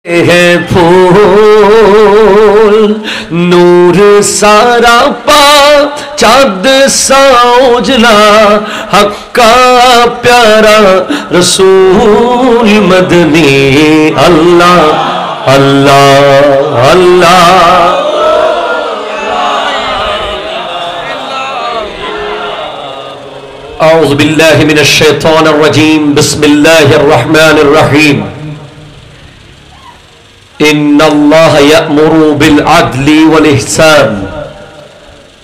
है फूल नूर सारा पा चाँद सा उजला हक्का प्यारा रसूल मदनी अल्लाह अल्लाह अल्लाह औज़ु बिल्लाहि मिनश शैतानिर रजीम बिस्मिल्लाहिर रहमानिर रहीम इन्नल्लाह यअमुरु बिल अदली वल इहसान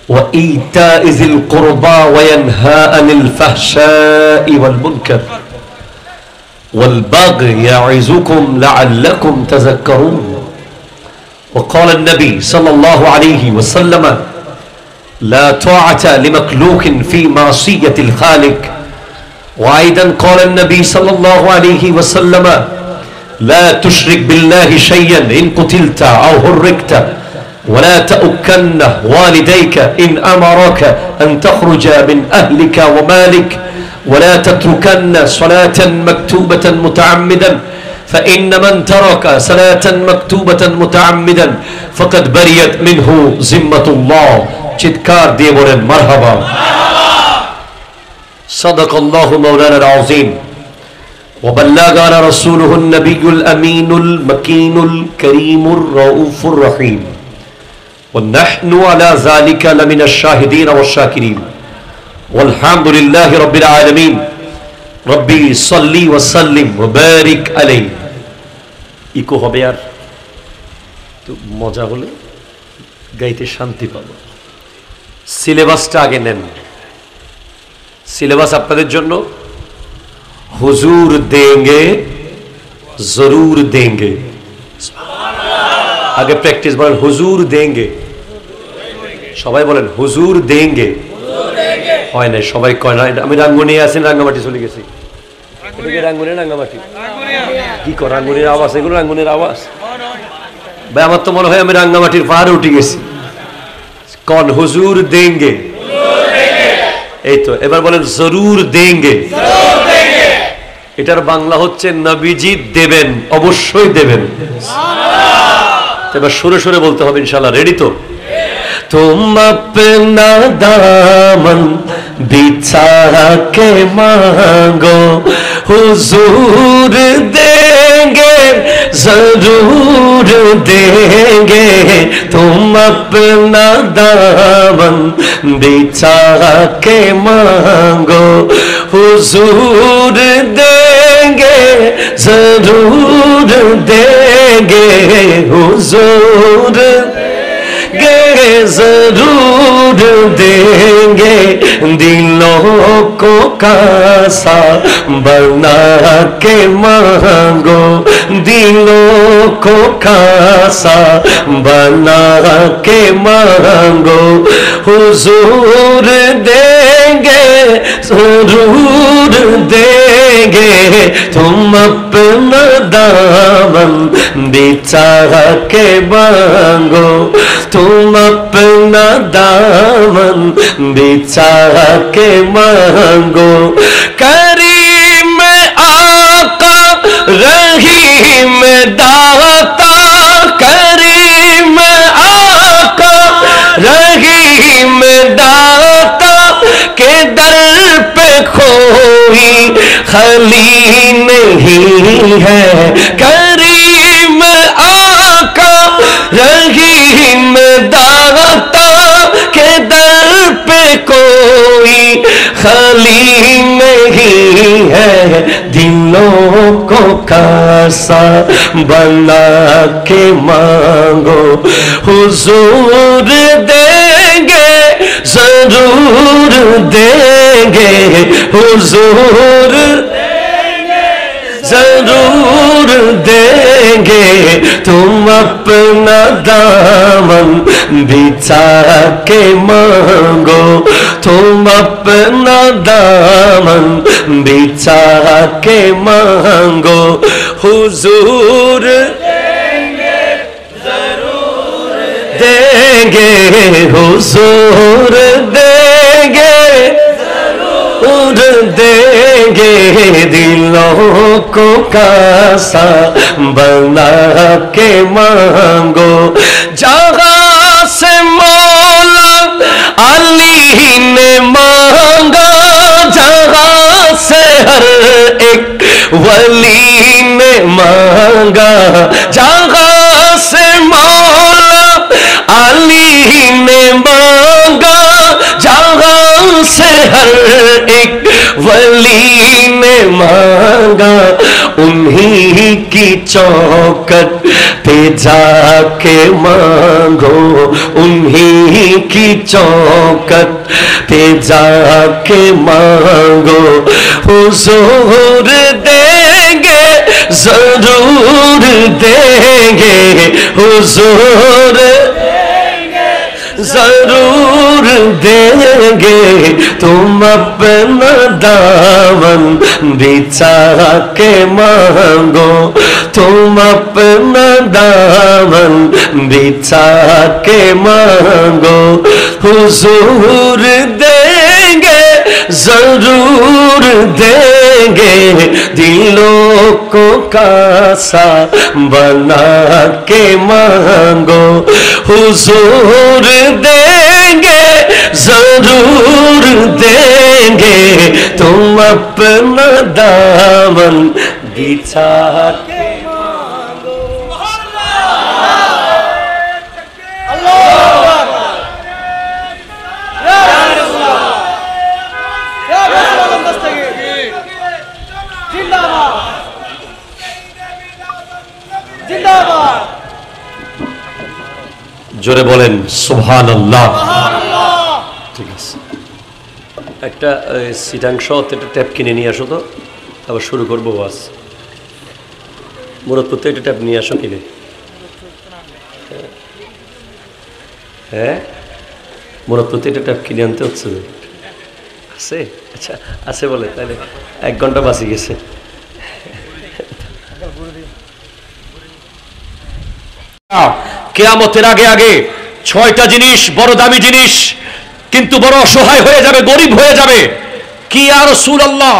व ईताइ ज़िल क़ुरबा व यन्हा अनिल फ़हशाइ वल मुनकर वल बग़य यअज़ुकुम लअल्लकुम तज़क्करून व क़ाल अन्नबी सल्लल्लाहु अलैहि वसल्लम ला ताअता लिमख़लूक़िन फ़ी मासियतिल ख़ालिक़ व अयदन क़ाल अन्नबी सल्लल्लाहु अलैहि वसल्लम ला तुश्रिक बिल्लाहि शय्यन इन कुतिलता औ हुर्रिकता वला तउक्कन्न वालिदैका इन अमराका अन तख़रुजा मिन अहलिका व मालिक वला तत्रुकन्न सलातन मक्तूबतन मुतअम्मिदन फ़इन्न मन तरक सलातन मक्तूबतन मुतअम्मिदन फ़क़द बरियत मिन्हु ज़िम्मतुल्लाह। चित्कार दिए बोलें मरहबा। सदक़ल्लाहु मौलाना अज़ीम व बल्लगाना रसूलुहुन नबियुल अमीनुल मकीनुल करीमुर रऊफुर रहीम व नहनु अला ज़ालिका लमिनश शाहिदीन व शाकिरीन वल्हम्दुलिल्लाहि रब्बिल आलमीन रब्बी सल्ली व सल्लिम व बारिक अलैहि। इको হবে আর তো মজা হলে গাইতে শান্তি পাবো। সিলেবাসটা আগে নেন। সিলেবাস আপনাদের জন্য हुजूर देंगे जरूर देंगे। आगे प्रैक्टिस बोलें हुजूर देंगे सबाई बोलें हुजूर देंगे হয় না সবাই কয় না। আমি রাঙ্গুনিয়া আছি রাঙ্গামাটি চলে গেছি রাঙ্গুনিয়া রাঙ্গামাটি কি কর রাঙ্গুনিয়ার আওয়াজ এগুলো রাঙ্গুনিয়ার আওয়াজ ভাই আমার তো মনে হয় আমি রাঙ্গামাটির পাহাড়ে উঠে গেছি। कौन हुजूर देंगे এই তো এবার বলেন জরুর দেंगे। এটার বাংলা হচ্ছে নবীজি দেবেন অবশ্যই দেবেন। এবার সুরে সুরে বলতে হবে ইনশাআল্লাহ। রেডি তো? तुम अपना दामन बिछा के मांगो हुजूर देंगे जरूर देंगे। तुम अपना दामन बिछा के मांगो हुजूर देंगे जरूर देंगे हुजूर जरूर देंगे। दिलों को कासा बना के मांगो दिलों को कासा बना के मांगो हुजूर देंगे जरूर देंगे। तुम अपना दामन बिछा के मांगो तुम अपना दामन बिछा के मांगो। करीम आका रहीम दाता करीम आका रहीम दाता के दर पे कोई खली नहीं है। करीम आका रहीम दाता के दर पे कोई खली नहीं है। दिलों को कासा बना के मांगो हुजूर देंगे जरूर देंगे हुजूर जरूर देंगे। तुम अपना दामन बिछा के मांगो तुम अपना दामन बिछा के मांगो हुजूर देंगे जरूर देंगे हुजूर देंगे जरूर देंगे। देंगे दिलों को कासा बना के मांगो जहाँ से मौला अली ने मांगा जहाँ से हर एक वली ने मांगा जहाँ से मौला अली ने मांगा जहाँ से हर एक वली ने मांगा उन्हीं की चौखट पे जाके मांगो उन्हीं की चौखट पे जाके मांगो हुजूर देंगे जरूर देंगे हुजूर जरूर देंगे तुम अपना दामन बिछा के मांगो तुम अपना दामन बिछा के मांगो हुजूर देंगे जरूर देंगे दिलों को कासा बना के मांगो हुजूर देंगे जरूर देंगे तुम अपना दामन बिछा के मांगो জোরে বলেন সুবহানাল্লাহ। ঠিক আছে, একটা সিটাংশ একটা ট্যাপ কিনে নিয়ে আসো তো, আবার শুরু করবো ওয়াজ। মুরাদ করতে একটা ট্যাপ নিয়ে আসো কিনে। হ্যাঁ, মুরাদ করতে একটা ট্যাপ কিনে আনতে হচ্ছে। আছে? আচ্ছা আছে বলে, তাহলে 1 ঘন্টা বাঁচি গেছে। কিয়ামতের আগে আগে 6টা জিনিস বড় দামি জিনিস, কিন্তু বড় অসহায় হয়ে যাবে, গরিব হয়ে যাবে। কি ইয়া রাসূলুল্লাহ?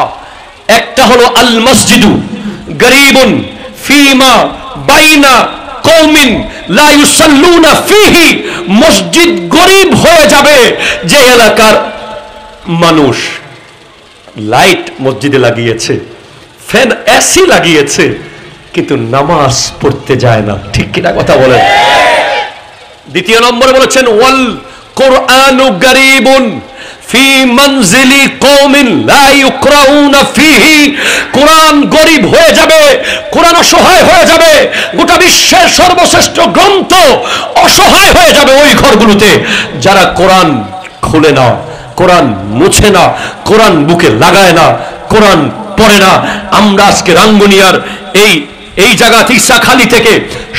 একটা হলো আল মসজিদু গরীবুন ফিমা বাইনা কওমিন লা ইউসাল্লুনা ফিহি। মসজিদ গরিব হয়ে যাবে যে এলাকার মানুষ লাইট মসজিদে লাগিয়েছে, ফ্যান এসি লাগিয়েছে, কিন্তু নামাজ পড়তে যায় না। ঠিক কিনা কথা বলেন? দ্বিতীয় নম্বরে বলেছেন ওয়াল কুরআনু গরীবুন ফি মানজিলি কওমিন লা ইকরাউনা ফিহি। কোরআন গরিব হয়ে যাবে, কোরআন অসহায় হয়ে যাবে। গোটা বিশ্বের সর্বশ্রেষ্ঠ গ্রন্থ অসহায় হয়ে যাবে ওই ঘরগুলোতে যারা কোরআন খুলে না, কোরআন মুছে না, কোরআন বুকে লাগায় না, কোরআন পড়ে না। আমরা আজকে রাঙ্গুনিয়ার এই জায়গা ঈসাখালী থেকে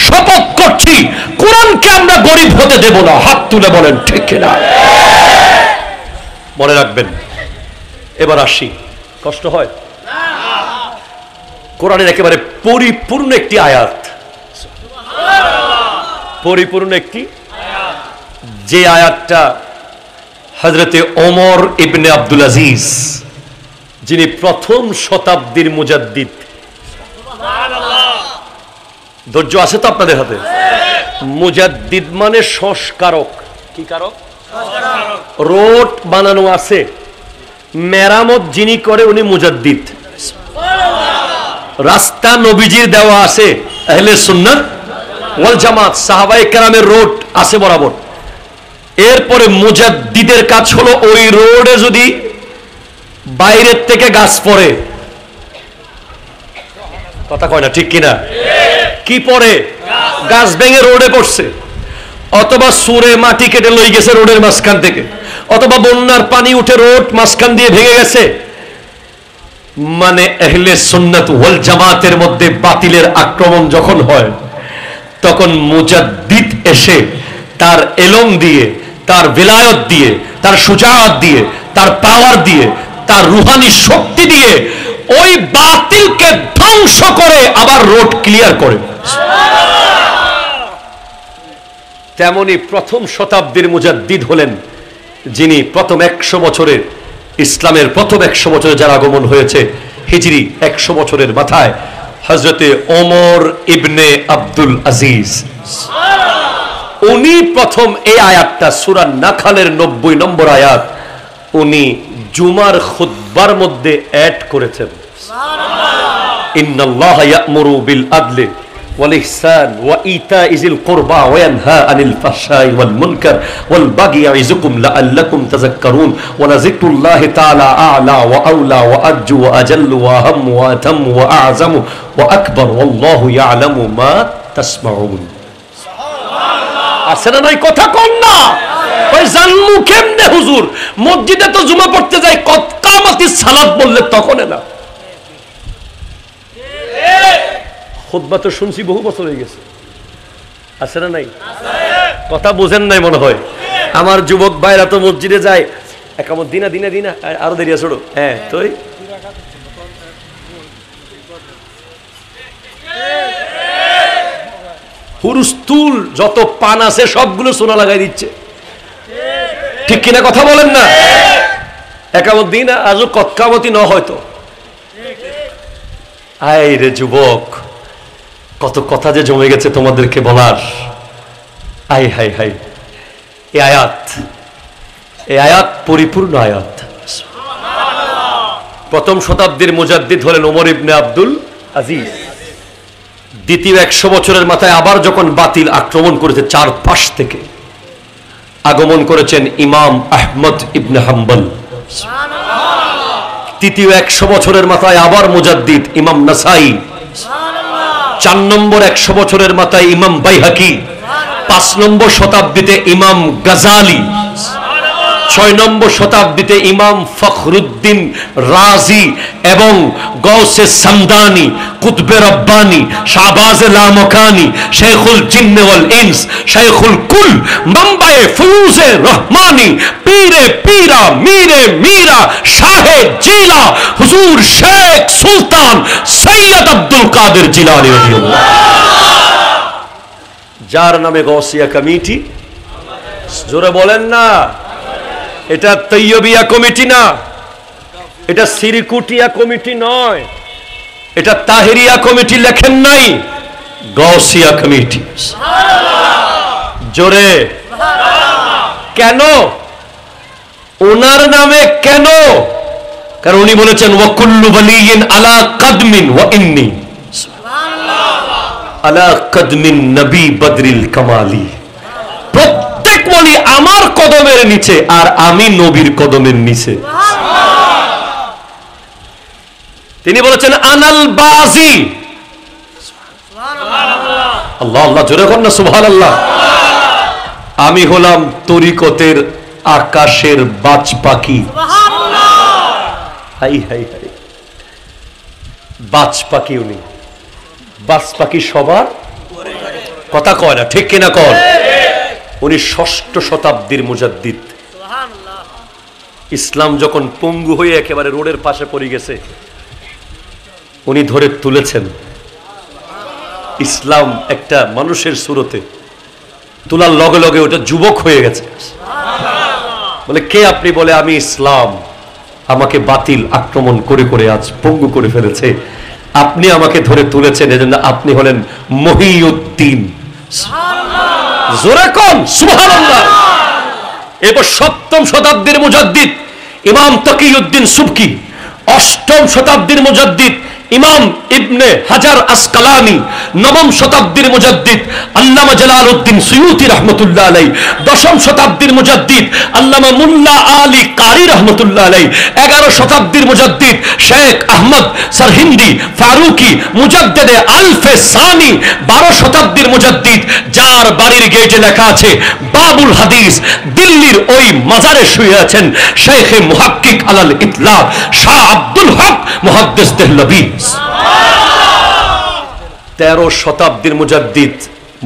শপথ করছি কোরআনকে আমরা গরিব হতে দেব না। হাত তুলে বলেন ঠিক কিনা? মনে রাখবেন। এবার আসি, কষ্ট হয়? কোরআনের একেবারে পরিপূর্ণ একটি আয়াত, পরিপূর্ণ একটি যে আয়াতটা হযরতে ওমর ইবনে আব্দুল আজিজ, যিনি প্রথম শতাব্দীর মুজাদ্দিদ। ধৈর্য আছে তো আপনাদের হাতে? মুজাদ্দিদ মানে সংস্কারক। কি কারক? রোড বানানো আছে, মেরামত যিনি করে উনি মুজাদ্দিদ। রাস্তা নবীজির দেওয়া আছে, আহলে সুন্নাত ওয়াল জামাত, সাহাবায়ে কেরামের রোড আছে বরাবর। এরপরে মুজাদ্দিদের কাজ হলো ওই রোডে যদি বাইরের থেকে গাছ পড়ে, কথা কয় না ঠিক কিনা? কি পড়ে? গাছ ভেঙে রোডে পড়ছে, অথবা সুরে মাটি কেটে লই গেছে রোডের মাঝখান থেকে, অথবা বন্যার পানি উঠে রোড মাঝখান দিয়ে ভেঙে গেছে, মানে আহলে সুন্নাত ওয়াল জামাতের মধ্যে বাতিলের আক্রমণ যখন হয়, তখন মুজাদ্দিদ এসে তার এলম দিয়ে, তার বিলায়ত দিয়ে, তার সুজাআত দিয়ে, তার পাওয়ার দিয়ে, তার রুহানি শক্তি দিয়ে ওই বাতিলকে ধ্বংস করে আবার রোড ক্লিয়ার করে। তেমনি প্রথম শতাব্দীর মুজাদ্দিদ হলেন যিনি প্রথম 100 বছরের ইসলামের প্রথম 100 বছরে যার আগমন হয়েছে হিজরি 100 বছরের মাথায় হযরতে ওমর ইবনে আব্দুল আজিজ, উনি প্রথম এই আয়াতটা সূরা নাখালের 90 নম্বর আয়াত উনি জুমার খুতবার মধ্যে অ্যাড করেছেন। ইন্নাল্লাহা ইয়া'মুরু বিল আদলি ওয়াল ইহসান ওয়া ইতা'i যিল কুরবা ওয়া ইয়ানহা আনিল ফাহশাই ওয়াল মুনকার ওয়াল বাগি ইয়া'iযুকুম লাআল্লাকুম তাযাক্কারুন ওয়া লাযিকরুল্লাহি তাআলা আ'লা ওয়া আওলা ওয়া আজ্জু ওয়া আজাল্লু ওয়া আহাম্মু ওয়া আতাম্মু ওয়া আ'যামু ওয়া আকবার ওয়াল্লাহু ইয়া'লামু মা তাসমাউন। আসলে নাই কথা কোন না ওই জানমু কেমনে হুজুর? মসজিদে তো জুমা পড়তে যাই, কত কামাতি সালাত বললে তখন না। খুতবা তো শুনছি বহু বছর হয়ে গেছে, আছে না নাই? কথা বুঝেন নাই মনে হয়। আমার যুবক ভাইরা তো মসজিদে যায় একামত দিনা দিনা দিনা আরো দেরি আছে। হ্যাঁ তুই হুরুস্তুল যত পান আছে সবগুলো সোনা লাগাই দিচ্ছে, ঠিক কিনা কথা বলেন না? একামত দিন আজও কতকামতি ন হয়তো। আয় রে যুবক, কত কথা যে জমে গেছে তোমাদেরকে বলার। আয় হাই হাই, এই আয়াত পরিপূর্ণ আয়াত। প্রথম শতাব্দীর মুজাদ্দিদ হলেন ওমর ইবনে আব্দুল আজিজ। দ্বিতীয় 100 বছরের মাথায় আবার যখন বাতিল আক্রমণ করেছে চারপাশ থেকে, আগমন করেছেন ইমাম আহমদ ইবনে হাম্বল। তৃতীয় 100 বছরের মাথায় আবার মুজাদ্দিদ ইমাম নাসাই। 4 নম্বর 100 বছরের মাথায় ইমাম বাইহাকি। 5 নম্বর শতাব্দীতে ইমাম গাজালি। 6 নম্বর শতাব্দীতে ইমাম ফখরুদ্দিন রাজি এবং গৌসে সামদানি, কুতবে রব্বানি, শাহবাজে লামকানি, শেখুল জিন্ন ওয়াল ইনস, শেখুল কুল, মাম্বায়ে ফুয়ুজে রহমানি, পীরে পীরা, মীরে মীরা, শাহে জিলা, হুজুর শেখ সুলতান সৈয়দ আব্দুল কাদের জিলানী রাদিয়াল্লাহু, যার নামে গৌসিয়া কমিটি। জোরে বলেন না, এটা তৈয়বিয়া কমিটি না, এটা সিরিকুটিয়া কমিটি নয়, এটা তাহেরিয়া কমিটি লেখেন নাই, গৌসিয়া কমিটি। জোরে কেন? ওনার নামে কেন? কারণ উনি বলেছেন ওয়াকুল্লু ওয়ালিয়িন আলা কদমিন ওয়া ইন্নী আলা কদমিন নবী বদরিল কামালি। প্রত্যেক ওলি আমার কদমের নিচে আর আমি নবীর কদমের নিচে। তিনি বলেছেন আনাল বাজি। আল্লাহ আল্লাহ জোরে কর না সুবহানাল্লাহ। আমি হলাম তরিকতের আকাশের বাজ পাখি। হাই হাই হাই, বাজ পাখি উনি। বাজ পাখি সবার কথা কয় না, ঠিক কিনা কর? উনি 6ষ্ঠ শতাব্দীর মুজাদ্দিদ। ইসলাম যখন পঙ্গু হয়ে একেবারে রোডের পাশে পড়ে গেছে, উনি ধরে তুলেছেন ইসলাম একটা মানুষের সুরতে। তোলার লগে লগে ওটা যুবক হয়ে গেছে। বলে কে আপনি? বলে আমি ইসলাম। আমাকে বাতিল আক্রমণ করে করে আজ পঙ্গু করে ফেলেছে, আপনি আমাকে ধরে তুলেছেন, এজন্য আপনি হলেন মহিউদ্দিন। জোরে কোন সুবহানাল্লাহ। এরপর 7ম শতাব্দীর মুজাদ্দিদ ইমাম তাকিউদ্দিন সুবকি। 8ম শতাব্দীর মুজাদ্দিদ ইমাম ইবনে হাজার আসকালানি। 9ম শতাব্দীর মুজাদ্দিদ আল্লামা জালালউদ্দিন সুয়ুতি রাহমাতুল্লাহ আলাইহি। 10ম শতাব্দীর মুজাদ্দিদ আল্লামা মুল্লা আলী কারি রাহমাতুল্লাহ আলাইহি। 11 শতাব্দীর মুজাদ্দিদ শেখ আহমদ সরহিন্দি ফারুকি মুজাদ্দিদে আলফে সানি। 12 শতাব্দীর মুজাদ্দিদ যার বাড়ির গেটে লেখা আছে বাবুল হাদিস, দিল্লির ওই মাজারে শুয়ে আছেন শেখে মুহাক্কিক আলাল ইতলাক শাহ আব্দুল হক মুহাদ্দিস দেহলভী। 13 শতাব্দীর মুজাদ্দিদ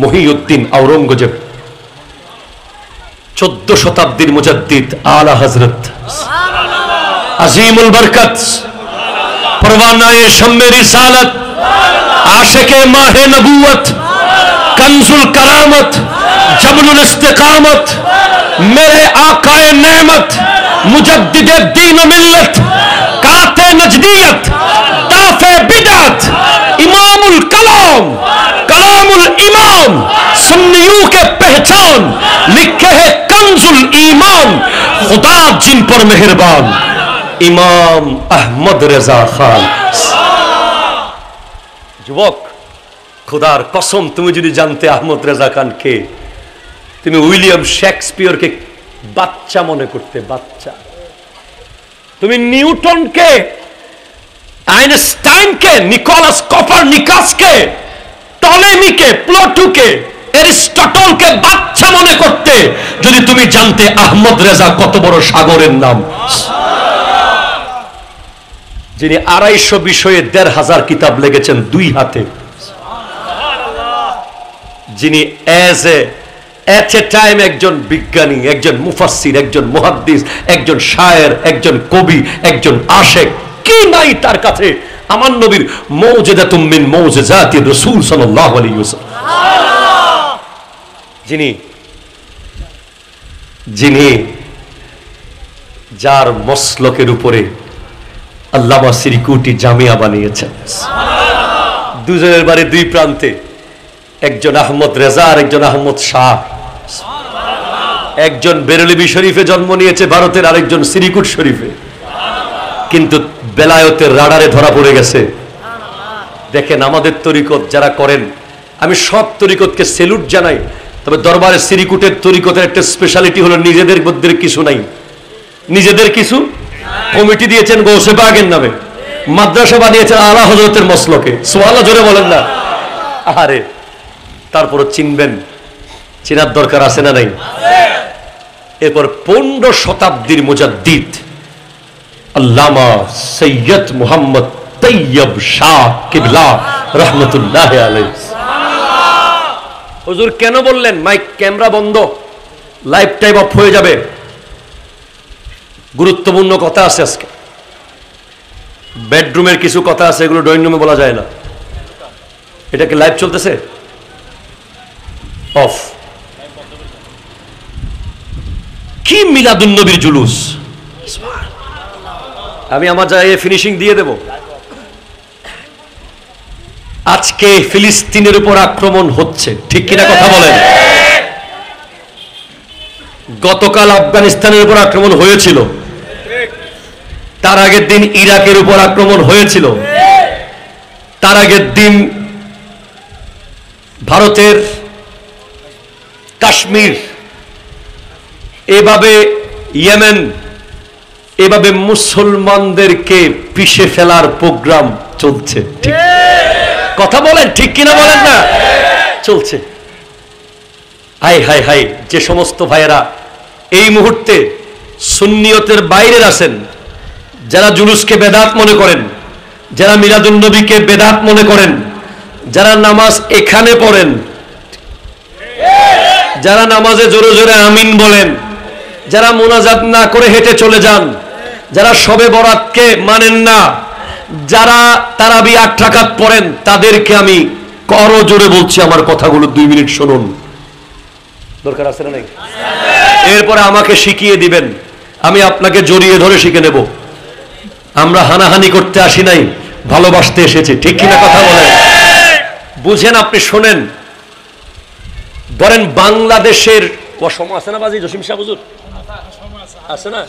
মহিউদ্দিন আওরঙ্গজেব। 14 শতাব্দীর মুজাদ্দিদ আলা হযরত আজিমুল বরকত, পরওয়ানায়ে শাম্মে রিসালত, আশিকে মাহে নবুয়ত, कंजुल करामत, जबलुल इस्तिकामत, मेरे आकाए नेमत, মুজাদ্দিদে দ্বীন ও মিল্লাত, কাতে নজদিয়ত, দাফে বিদআত, ইমামুল কালাম, कलामुल इमाम, सुन्नियों के पहचान, लिखे है कंजुल ईमान, खुदा जिन पर मेहरबान, इमाम अहमद रेजा खान। যুবক, खुदार कसम তুমি যদি জানতে আহমদ রেজা খান কে, তুমি উইলিয়াম শেক্সপিয়রকে বাচ্চা মনে করতে, বাচ্চা। তুমি নিউটনকে, আইনস্টাইনকে, নিকোলাস কোপারনিকাসকে, টলেমিকে, প্লুটোকে, এরিস্টটলকে বাচ্চা মনে করতে যদি তুমি জানতে আহমদ রেজা কত বড় সাগরের নাম, যিনি 250 বিষয়ে 1500 কিতাব লিখেছেন 2 হাতে, যিনি এট এ টাইম একজন বিজ্ঞানী, একজন মুফাসসির, একজন মুহাদ্দিস, একজন শায়ের, একজন কবি, একজন আশেক, কি নাই তার কাছে। আমার নবীর মৌজিদাতুম মিন মৌজিজাতির রাসূল সাল্লাল্লাহু আলাইহি ওয়াসাল্লাম, যিনি যার মসলকের উপরে আল্লামা সিরিকুটি জামিয়া বানিয়েছেন। দুজনের বাড়ি 2 প্রান্তে, একজন আহমদ রেজা আর একজন আহমদ শাহ। একজন বেরেলভী শরীফে জন্ম নিয়েছে ভারতের, আরেকজন সিরিকুট শরীফে, কিন্তু বেলায়েতের রাডারে ধরা পড়ে গেছে। দেখেন আমাদের তরিকত যারা করেন, আমি সব তরিকতকে সেলুট জানাই, তবে দরবারে সিরিকুটের তরিকতের একটা স্পেশালিটি হলো নিজেদের মধ্যে কিছু নাই, নিজেদের কিছু কমিটি দিয়েছেন গৌসে পাকের নামে, মাদ্রাসা বানিয়েছেন আলা হযরতের মসলকে, সুবহানাল্লাহ জোরে বলেন না। আরে তারপর চিনবেন, চেনার দরকার আছে না নাই? এরপর 15 শতাব্দীর মুজাদ্দিদ আল্লামা সৈয়দ মুহাম্মদ তৈয়ব শাহ কিবলা রহমতুল্লাহ আলাইহি। হুজুর কেন বললেন মাইক ক্যামেরা বন্ধ, লাইভ টাইম অফ হয়ে যাবে? গুরুত্বপূর্ণ কথা আছে আজকে, বেডরুমের কিছু কথা আছে, এগুলো ড্রয়িং রুমে বলা যায় না। এটা কি লাইভ চলতেছে? অফ। কি মিলাদুন নবীর জুলুস! আমি আমার জায়গায় ফিনিশিং দিয়ে দেব। আজকে ফিলিস্তিনের উপর আক্রমণ হচ্ছে, ঠিক কিনা কথা বলেন? গতকাল আফগানিস্তানের উপর আক্রমণ হয়েছিল, তার আগের দিন ইরাকের উপর আক্রমণ হয়েছিল, তার আগের দিন ভারতের কাশ্মীর, এভাবে ইয়েমেন, এভাবে মুসলমানদেরকে পিষে ফেলার প্রোগ্রাম চলছে। ঠিক কথা বলেন, ঠিক কিনা বলেন না? চলছে। হাই হাই হাই, যে সমস্ত ভাইয়েরা এই মুহূর্তে সুন্নিয়তের বাইরে আছেন, যারা জুলুসকে বেদাত মনে করেন, যারা মিলাদুন নবীকে বেদাত মনে করেন, যারা নামাজ এখানে পড়েন, যারা নামাজে জোরে জোরে আমিন বলেন, যারা মোনাজাত না করে হেঁটে চলে যান, যারা শবে বরাতকে মানেন না, যারা তারাবি 8 রাকাত পড়েন, তাদেরকে আমি করো জোরে বলছি আমার কথাগুলো 2 মিনিট শুনুন। দরকার আছে না নাই? এরপরে আমাকে শিখিয়ে দিবেন, আমি আপনাকে জড়িয়ে ধরে শিখে নেব। আমরা হানাহানি করতে আসি নাই, ভালোবাসতে এসেছি, ঠিক কিনা কথা বলেন? বুঝেন, আপনি শোনেন। ধরেন বাংলাদেশের সময় আছে না বাজি জসিম শাহ হুজুর আছে না?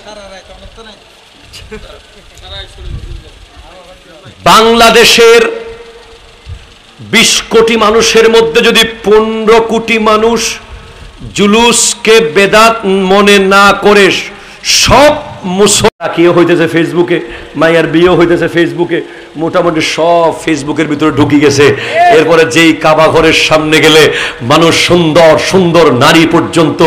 বাংলাদেশের 20 কোটি মানুষের মধ্যে যদি 15 কোটি মানুষ জুলুসকে বেদাত মনে না করে সব মুসলমান হইতেছে ফেসবুকে, মায়ের বিয়ে হইতেছে ফেসবুকে, মোটামুটি সব ফেসবুকের ভিতরে ঢুকে গেছে। এরপরে যেই কাবা ঘরের সামনে গেলে মানুষ সুন্দর সুন্দর নারী পর্যন্ত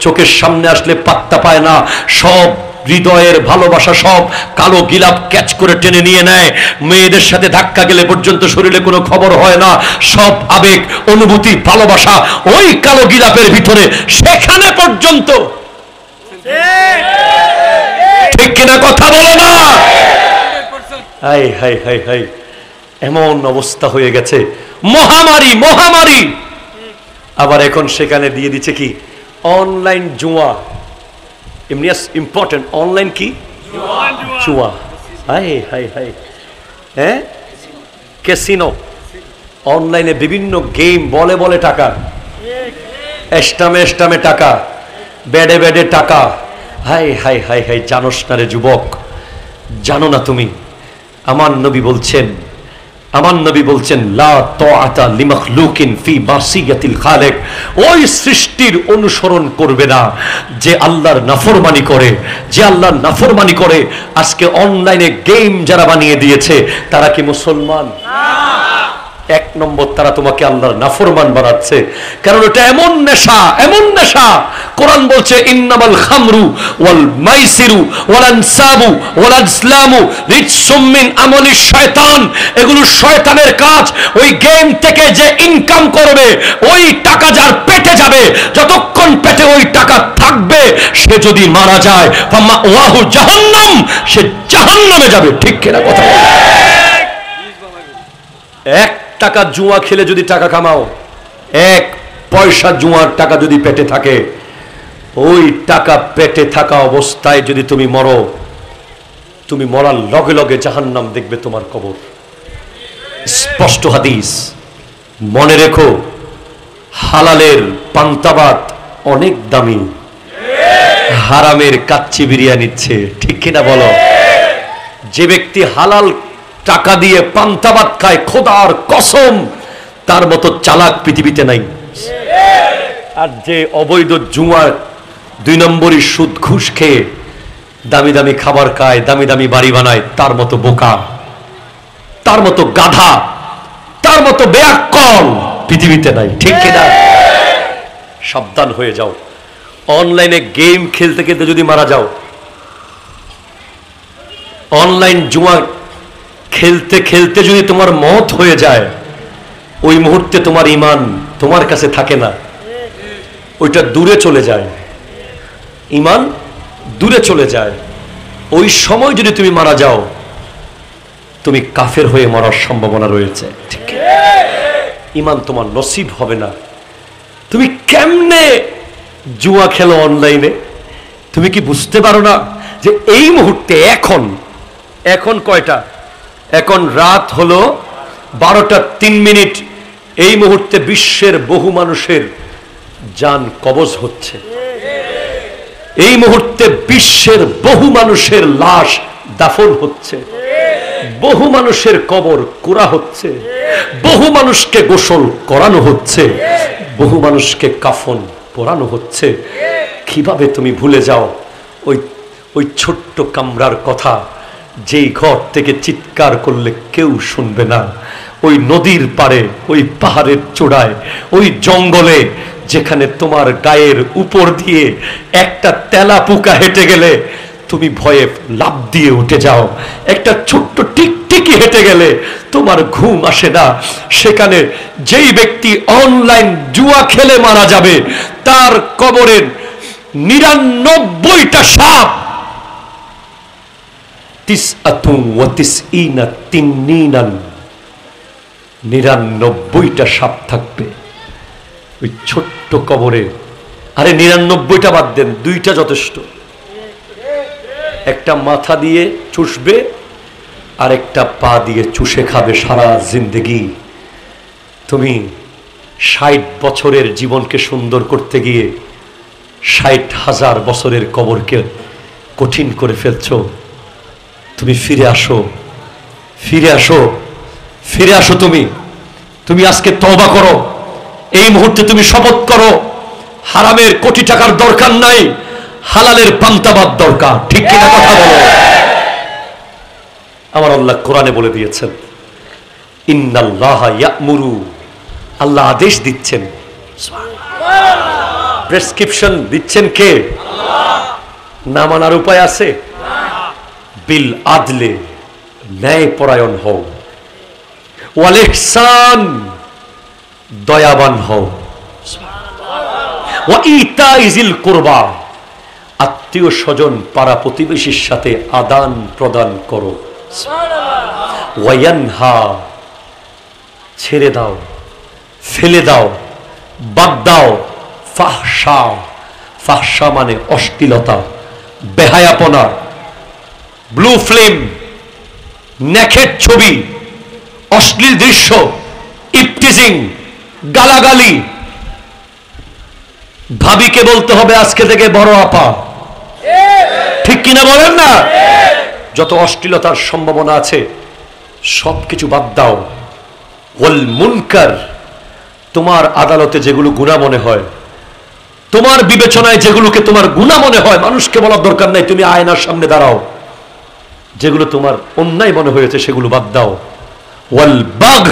চোখের সামনে আসলে পাত্তা পায় না, সব হৃদয়ের ভালোবাসা সব কালো গিলাপ ক্যাচ করে টেনে নিয়ে নেয়। মেয়েদের সাথে ধাক্কা গেলে পর্যন্ত শরীরে কোনো খবর হয় না, সব আবেগ অনুভূতি ভালোবাসা ওই কালো গিলাপের ভিতরে, সেখানে পর্যন্ত। ঠিক কিনা কথা বলো না? হাই হাই হাই হাই, এমন অবস্থা হয়ে গেছে, মহামারী মহামারী। আবার এখন সেখানে দিয়ে দিচ্ছে কি অনলাইন জুয়া। এমনি ইম্পর্টেন্ট। অনলাইন কি? জুয়া। হাই হাই হাই, হ্যাঁ, ক্যাসিনো। অনলাইনে বিভিন্ন গেম, বলে বলে টাকা, এস্টামে এস্টামে টাকা, বেডে বেডে টাকা। হাই হাই হাই হাই, জানোস না রে যুবক, জানো না তুমি? আমার নবী বলছেন লা তাআতা লিমাখলুকিন ফি মাসিয়াতিল খালিক। ওই সৃষ্টির অনুসরণ করবে না যে আল্লাহর নাফরমানি করে, যে আল্লাহর নাফরমানি করে। আজকে অনলাইনে গেম যারা বানিয়ে দিয়েছে তারা কি মুসলমান? এক নম্বর, তারা তোমাকে আল্লাহর নাফরমান বানাচ্ছে। কারণ এটা এমন নেশা, এমন নেশা। কোরআন বলছে ইন্নামাল খামরু ওয়াল মাইসিরু ওয়াল আনসাবু ওয়াল আজলামু রিজসুম মিন আমালিশ শয়তান। এগুলো শয়তানের কাজ। ওই গেম থেকে যে ইনকাম করবে, ওই টাকা যার পেটে যাবে, যতক্ষণ পেটে ওই টাকা থাকবে, সে যদি মারা যায় ফামাওয়াহু জাহান্নাম, সে জাহান্নামে যাবে। ঠিক কিনা কথা বল? এক টাকা জুয়া খেলে যদি টাকা কামাও, এক পয়সা জুয়ার টাকা যদি পেটে থাকে, ওই টাকা পেটে থাকা অবস্থায় যদি তুমি মরো, তুমি মরার লগে লগে জাহান্নাম দেখবে তোমার কবর। স্পষ্ট হাদিস। মনে রেখো, হালালের পান্তাবাত অনেক দামি, হারামের কাচ্চি বিরিয়ানিচ্ছে। ঠিক কিনা বলো? যে ব্যক্তি হালাল টাকা দিয়ে পান্তাবাত খায়, খোদার কসম তার মতো চালাক পৃথিবীতে নাই। আর যে অবৈধ জুয়া, 2 নম্বরই সুদ ঘুষ খেয়ে দামি দামি খাবার খায়, দামি দামি বাড়ি বানায়, তার মতো বোকা, তার মতো গাধা, তার মতো বেয়াক্কল পৃথিবীতে নাই। ঠিক কিনা? সাবধান হয়ে যাও। অনলাইনে গেম খেলতে খেলতে যদি মারা যাও, অনলাইন জুয়া খেলতে খেলতে যদি তোমার মত হয়ে যায়, ওই মুহূর্তে তোমার ঈমান তোমার কাছে থাকে না, ওইটা দূরে চলে যায়, ঈমান দূরে চলে যায়। ওই সময় যদি তুমি মারা যাও, তুমি কাফের হয়ে মরার সম্ভাবনা রয়েছে। ঠিক, ঈমান তোমার নসিব হবে না। তুমি কেমনে জুয়া খেলো অনলাইনে? তুমি কি বুঝতে পারো না যে এই মুহূর্তে এখন কয়টা? এখন রাত হলো 12:03। এই মুহূর্তে বিশ্বের বহু মানুষের জান কবজ হচ্ছে। এই মুহূর্তে বিশ্বের বহু মানুষের লাশ দাফন হচ্ছে, বহু মানুষের কবর কুড়া হচ্ছে, বহু মানুষকে গোসল করানো হচ্ছে, বহু মানুষকে কাফন পরানো হচ্ছে। কিভাবে তুমি ভুলে যাও ওই ছোট্ট কামরার কথা, যেই ঘর থেকে চিৎকার করলে কেউ শুনবে না, ওই নদীর পাড়ে, ওই পাহাড়ের চূড়ায়, ওই জঙ্গলে, যেখানে তোমার গায়ের উপর দিয়ে একটা তেলা পোকা হেঁটে গেলে তুমি ভয়ে লাফ দিয়ে উঠে যাও, একটা ছোট্ট টিকটিকি হেঁটে গেলে তোমার ঘুম আসে না। সেখানে যেই ব্যক্তি অনলাইন জুয়া খেলে মারা যাবে, তার কবরের 99টা সাপ, 99টা সাপ থাকবে ওই ছোট্ট কবরে। আরে 99টা বাদ দেন, 2টা যথেষ্ট। একটা মাথা দিয়ে চুষবে আর একটা পা দিয়ে চুষে খাবে সারা জিন্দেগি। তুমি 60 বছরের জীবনকে সুন্দর করতে গিয়ে 60,000 বছরের কবরকে কঠিন করে ফেলছো। তুমি ফিরে আসো, ফিরে আসো, ফিরে আসো। তুমি আজকে তওবা করো। এই মুহূর্তে তুমি শপথ করো, হারামের কোটি টাকার দরকার নাই, হালালের পান্তাবাদ দরকার। ঠিক কিনা কথা বলো? আমার আল্লাহ কোরআনে বলে দিয়েছেন, ইন্নাল্লাহা ইয়া'মুরু, আল্লাহ আদেশ দিচ্ছেন, প্রেসক্রিপশন দিচ্ছেন কে? আল্লাহ। না মানার উপায় আছে? বিল আদলে, ন্যায় পরায়ণ হও, ওয়াল ইহসান, দয়াবান হও, ওয়া ইতাইজিল কুরবা, আত্মীয় স্বজন পাড়া প্রতিবেশীর সাথে আদান প্রদান করো, ওয়ায়ানহা, ছেড়ে দাও, ফেলে দাও, বাদ দাও, ফাহশা, ফাহশা মানে অশ্লীলতা, বেহায়াপনা, ব্লু ফিল্ম, নেকেড ছবি, অশ্লীল দৃশ্য, ইপটিজিং, গালাগালি। ভাবিকে বলতে হবে আজকে থেকে বড় আপা, ঠিক কিনা বলেন না? যত অশ্লীলতার সম্ভাবনা আছে সবকিছু বাদ দাও। ওয়াল মুনকার, তোমার আদালতে যেগুলো গুনাহ মনে হয়, তোমার বিবেচনায় যেগুলোকে তোমার গুনাহ মনে হয়, মানুষকে বলার দরকার নাই, তুমি আয়নার সামনে দাঁড়াও, যেগুলো তোমার অন্যায় মনে হয়েছে সেগুলো বাদ দাও। ওয়াল বাগ,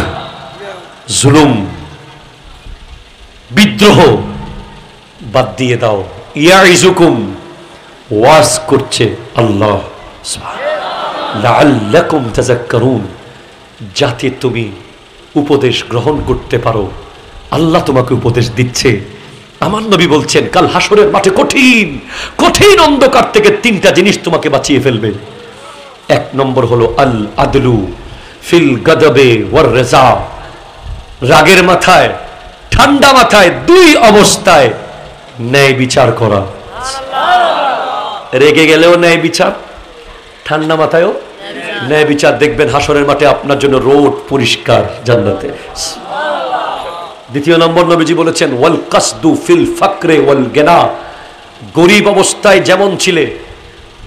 জুলুম, বিদ্রোহ বাদ দিয়ে দাও। ইয়াইজুকুম, ওয়াজ করছে আল্লাহ, লাআল্লাকুম তাযাক্কারুন, যাতে তুমি উপদেশ গ্রহণ করতে পারো। আল্লাহ তোমাকে উপদেশ দিচ্ছে। আমার নবী বলছেন কাল হাসরের মাঠে কঠিন কঠিন অন্ধকার থেকে তিনটা জিনিস তোমাকে বাঁচিয়ে ফেলবে। এক নম্বর হলো আল আদলু ফিল গাদাবে ওয়ার রেজা, রাগের মাথায় ঠান্ডা মাথায় দুই অবস্থায় ন্যায় বিচার করা। রেগে গেলেও ন্যায় বিচার, ঠান্ডা মাথায়ও ন্যায় বিচার। দেখবেন হাসরের মাঠে আপনার জন্য রোড পরিষ্কার জান্নাতে। দ্বিতীয় নম্বর নবীজি বলেছেন ওয়াল কাসদু ফিল ফাকরে ওয়াল গিনা, গরিব অবস্থায় যেমন ছিলে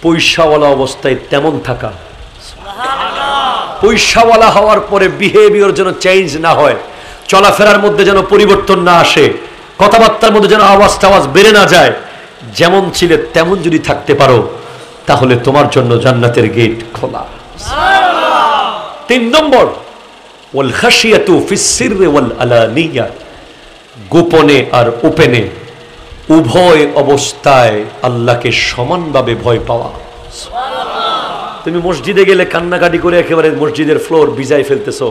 পয়সাওয়ালা অবস্থায় তেমন থাকা। পয়সাওয়ালা হওয়ার পরে বিহেভিয়ার যেন চেঞ্জ না হয়, চলাফেরার মধ্যে যেন পরিবর্তন না আসে, কথাবার্তার মধ্যে যেন আওয়াজ টাওয়াজ বেড়ে না যায়। যেমন ছিলে তেমন যদি থাকতে পারো তাহলে তোমার জন্য জান্নাতের গেট খোলা। তিন নম্বর ওয়াল খাশিয়াতু ফিস সিররি ওয়াল আলানিয়া, গোপনে আর ওপেনে উভয় অবস্থায় আল্লাহকে সমানভাবে ভয় পাওয়া। তুমি মসজিদে গেলে কান্নাকাটি করে একেবারে মসজিদের ফ্লোর ভিজাই ফেলতেছো,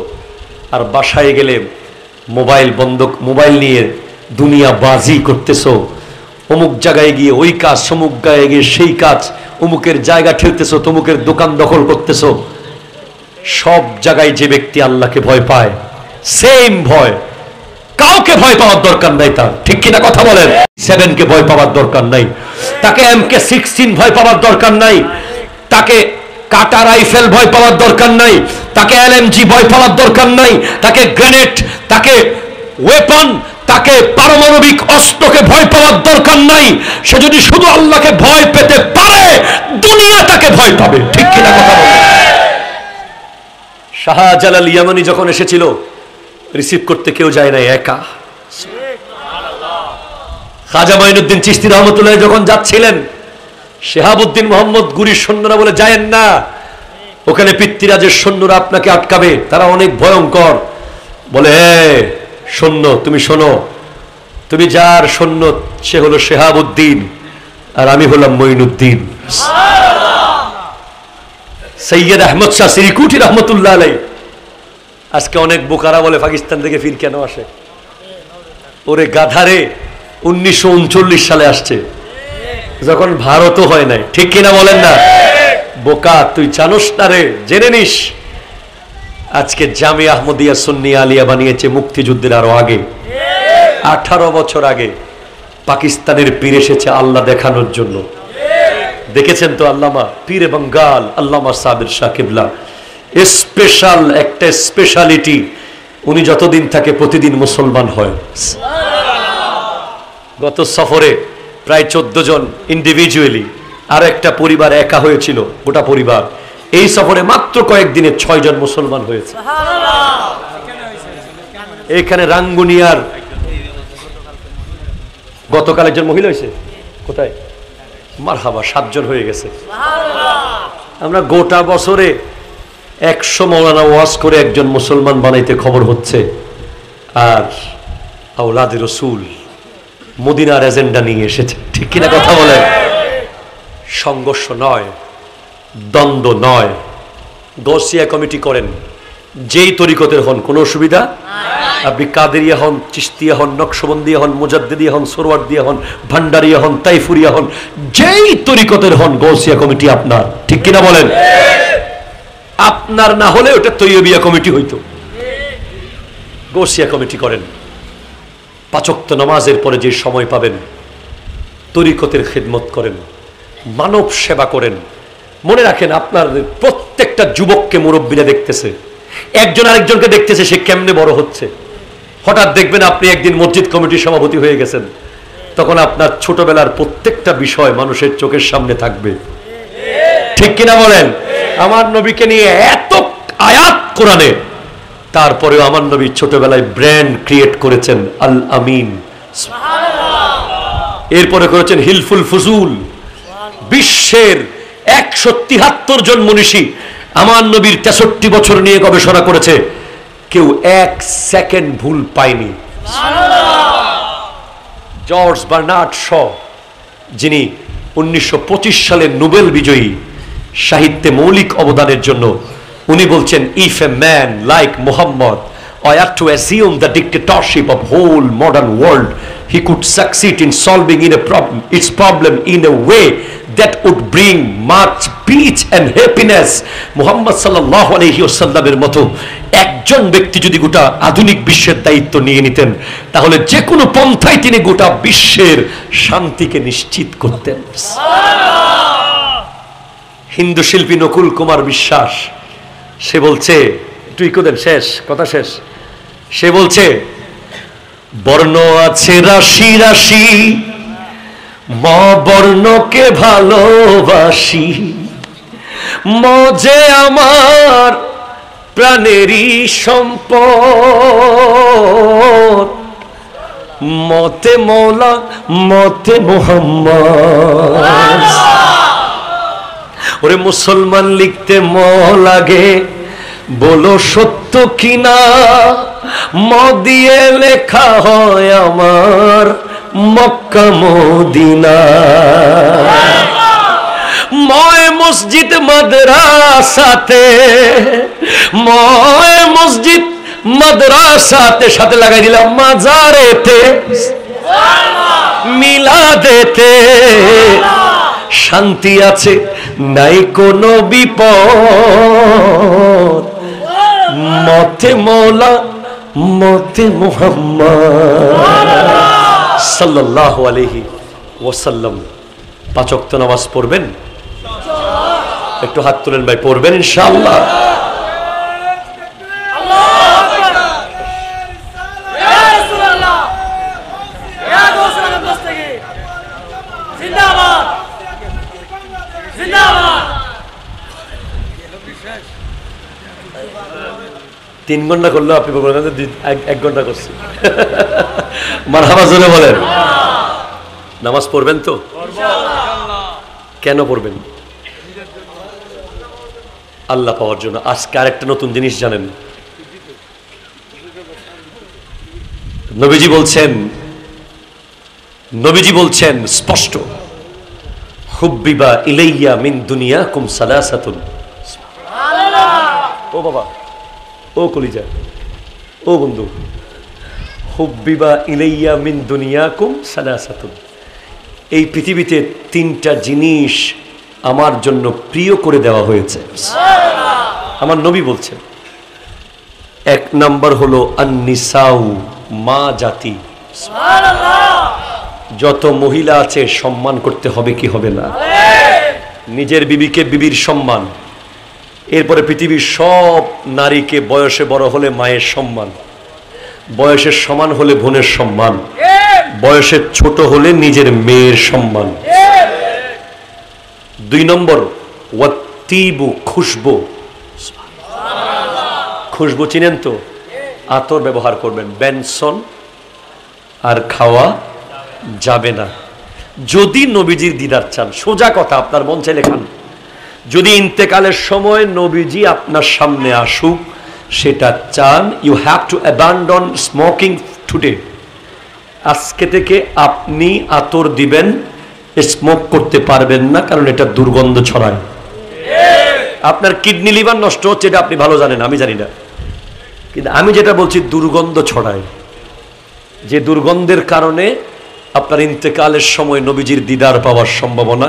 আর বাসায় গেলে মোবাইল নিয়ে দুনিয়া বাজি করতেছো। অমুক জায়গায় গিয়ে ওই কাজ, সমুক জায়গায় গিয়ে সেই কাজ, অমুকের জায়গা ঠেলতেছো, তমুকের দোকান দখল করতেছো। সব জায়গায় যে ব্যক্তি আল্লাহকে ভয় পায়, সেম ভয় কাউকে ভয় পাওয়ার দরকার নাই তার, ঠিক কিনা কথা বলেন? 7 কে ভয় পাওয়ার দরকার নাই, তাকে MK16 ভয় পাওয়ার দরকার নাই, তাকে কাটা রাইফেল ভয় পাওয়ার দরকার নাই, তাকে LMG ভয় পাওয়ার দরকার নাই, তাকে গ্রেনেড, তাকে ওয়েপন, তাকে পারমাণবিক অস্ত্রকে ভয় পাওয়ার দরকার নাই। সে যদি শুধু আল্লাহকে ভয় পেতে পারে দুনিয়া তাকে ভয় পাবে, ঠিক কিনা কথা বলেন? শাহজালাল ইয়ামানি যখন এসেছিল রিসিভ করতে কেউ যায় নাই, একা। খাজা মাইনুদ্দিন চিশতি রহমতুল্লাহ যখন যাচ্ছিলেন, শেহাবুদ্দিন মোহাম্মদ গুরির সৈন্যরা বলে যায়েন না, ওখানে পিতৃরাজের সৈন্যরা আপনাকে আটকাবে, তারা অনেক ভয়ঙ্কর। বলে হে সৈন্য, তুমি শোনো, তুমি যার সৈন্য সে হলো শেহাবুদ্দিন আর আমি হলাম মঈনুদ্দিন। সৈয়দ আহমদ শাহ সিরিকুটি রহমতুল্লাহ আলাইহি। আজকে অনেক বোকারা বলে পাকিস্তান থেকে ফির কেন আসে? ওরে গাধারে, 1939 সালে আসছে, যখন ভারতও হয় নাই, ঠিক কিনা বলেন না? বোকা, তুই জানোস না রে, জেনে নিস। আজকে জামিয়া আহমদিয়া সুন্নিয়া আলিয়া বানিয়েছে মুক্তিযুদ্ধের আরো আগে, 18 বছর আগে পাকিস্তানের পীর এসেছে আল্লাহ দেখানোর জন্য। দেখেছেন তো আল্লামা পীরে বাঙ্গাল আল্লামা সাবির শাহ কিবলা, স্পেশাল একটা স্পেশালিটি, উনি যতদিন থাকে প্রতিদিন মুসলমান হয়। গত সফরে প্রায় 14 জন ইন্ডিভিজুয়ালি, আর একটা পরিবার একা হয়েছিল, গোটা পরিবার। এই সফরে মাত্র কয়েকদিনে 6 জন মুসলমান হয়েছে। এখানে রাঙ্গুনিয়ার গতকাল একজন মহিলা হয়েছে, কোথায়? মারহাবা, 7 জন হয়ে গেছে। আমরা গোটা বছরে 100 মাওলানা ওয়াজ করে একজন মুসলমান বানাইতে খবর হচ্ছে, আর আওলাদে রসুল মদিনার এজেন্ডা নিয়ে এসেছে, ঠিক কিনা কথা বলেন? সংঘর্ষ নয়, দ্বন্দ্ব নয়। গৌসিয়া কমিটি করেন, যেই তরিকতের হন কোনো অসুবিধা। আপনি কাদেরিয়া হন, চিশতিয়া হন, নকশবন্দিয়া হন, মুজাদ্দিদিয়া হন, সোরওয়ার্দিয়া হন, ভান্ডারিয়া হন, তাইফুরিয়া হন, যেই তরিকতের হন গৌসিয়া কমিটি আপনার, ঠিক কিনা বলেন? আপনার না হলে ওটা তৈয়বিয়া কমিটি হইতো। গৌসিয়া কমিটি করেন, 5 ওয়াক্ত নামাজের পরে যে সময় পাবেন তরিকতের খিদমত করেন, মানব সেবা করেন। মনে রাখেন, আপনার প্রত্যেকটা যুবককে মুরব্বীরা দেখতেছে, একজন আরেকজনকে দেখতেছে সে কেমনে বড় হচ্ছে। হঠাৎ দেখবেন আপনি একদিন মসজিদ কমিটির সভাপতি হয়ে গেছেন, তখন আপনার ছোটবেলার প্রত্যেকটা বিষয় মানুষের চোখের সামনে থাকবে। ঠিক কিনা বলেন? আমার নবীকে নিয়ে এত আয়াত কোরআনে, তারপরেও আমার নবী ছোটবেলায় ব্র্যান্ড ক্রিয়েট করেছেন আল আমিন, এরপরে করেছেন হিলফুল ফুজুল। বিশ্বের 173 জন মনীষী আমার নবীর 63 বছর নিয়ে গবেষণা করেছে, কেউ 1 সেকেন্ড ভুল পায়নি। জর্জ বার্নার্ড শ, যিনি 1925 সালের নোবেল বিজয়ী, সাহিত্যে মৌলিক অবদানের জন্য, উনি বলছেন, if a man like Muhammad ought to assume the dictatorship of whole modern world, he could succeed in solving its problem in a way that would bring much peace and happiness. Muhammad সাল্লাল্লাহু আলাইহি ওয়াসাল্লামের মতো একজন ব্যক্তি যদি গোটা আধুনিক বিশ্বের দায়িত্ব নিয়ে নিতেন, তাহলে যে কোনো পন্থায় তিনি গোটা বিশ্বের শান্তিকে নিশ্চিত করতেন। হিন্দু শিল্পী নকুল কুমার বিশ্বাস, সে বলছে, তুই কোদেন, শেষ কথা শেষ, সে বলছে, বর্ণ আছে রাশি রাশি, ম বর্ণকে ভালোবাসি, মজে আমার প্রাণেরই সম্পদ, মতে মৌলা মতে মুহাম্মদ। ওরে মুসলমান লিখতে ম লাগে, বলো সত্য কিনা, ম দিয়ে লেখা হয় আমার মক্কা মদিনা। ময় মসজিদ মাদ্রাসাতে, ময় মসজিদ মাদ্রাসাতে, সাথে লাগাই দিলাম মাজারেতে, মিলাদেতে শান্তি আছে, নাই কোনো বিপদ, মতে মৌলা মতে মুহাম্মদ সাল্লাল্লাহু আলাইহি ওয়াসাল্লাম। 5 ওয়াক্ত নামাজ পড়বেন? একটু হাত তুলেন ভাই, পড়বেন ইনশাআল্লাহ? তিন ঘন্টা করলো আপনি বলবেন 1 ঘন্টা করছি। মারহাবা জোরে বলেন। নামাজ পড়বেন তো? কেন পড়বেন? আল্লাহ পাওয়ার জন্য। আজকে আরেকটা নতুন জিনিস জানেন, নবীজি বলছেন স্পষ্ট, হুব্বিবা ইলাইয়া মিন দুনিয়াকুম সালাসাতুন। ও বাবা, ও কলিজা, ও বন্ধু, হুব্বিবা ইলাইয়া মিন দুনিয়াকুম সালাসাতুন, এই পৃথিবীতে 3টা জিনিস আমার জন্য প্রিয় করে দেওয়া হয়েছে। আমার নবী বলছেন, 1 নম্বর হলো আন-নিসাউ, মা জাতি। যত মহিলা আছে সম্মান করতে হবে কি হবে না? নিজের বিবিকে বিবির সম্মান, এরপরে পৃথিবীর সব নারীকে বয়সে বড় হলে মায়ের সম্মান, বয়সের সমান হলে বোনের সম্মান, বয়সের ছোট হলে নিজের মেয়ের সম্মান। 2 নম্বর ওয়াত্তিবু, খুশবু। খুশবু চিনেন তো? আতর ব্যবহার করবেন, বেনসন আর খাওয়া যাবে না। যদি নবীজির দিদার চান, সোজা কথা, আপনার মন চাইলে খান। যদি ইন্তেকালের সময় নবীজি আপনার সামনে আসুক, সেটা চান, you have to abandon smoking today. আজকে থেকে আপনি আতর দিবেন, স্মোক করতে পারবেন না, কারণ এটা দুর্গন্ধ ছড়ায়। আপনার কিডনি লিভার নষ্ট হচ্ছে, এটা আপনি ভালো জানেন, আমি জানি না, কিন্তু আমি যেটা বলছি দুর্গন্ধ ছড়ায়। যে দুর্গন্ধের কারণে আপনার ইন্তেকালের সময় নবীজির দিদার পাওয়ার সম্ভাবনা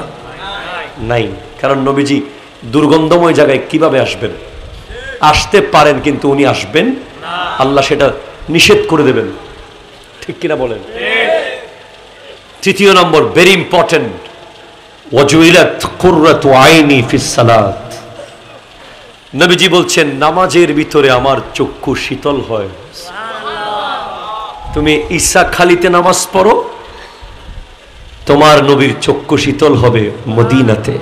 নাই। কারণ নবীজি দুর্গন্ধময় জায়গায় কিভাবে আসবেন? আসতে পারেন, কিন্তু উনি আসবেন, আল্লাহ সেটা নিষেধ করে দেবেন। ঠিক কিনা বলেন? 3 নম্বর, ভেরি ইম্পর্টেন্ট, ওয়াজুইলাত কুররাতু আইনি ফিস সালাত। নবীজি বলছেন নামাজের ভিতরে আমার চক্ষু শীতল হয়। তুমি ঈসা খালিতে নামাজ পড়ো, তোমার নবীর চক্ষু শীতল হবে মদিনাতে।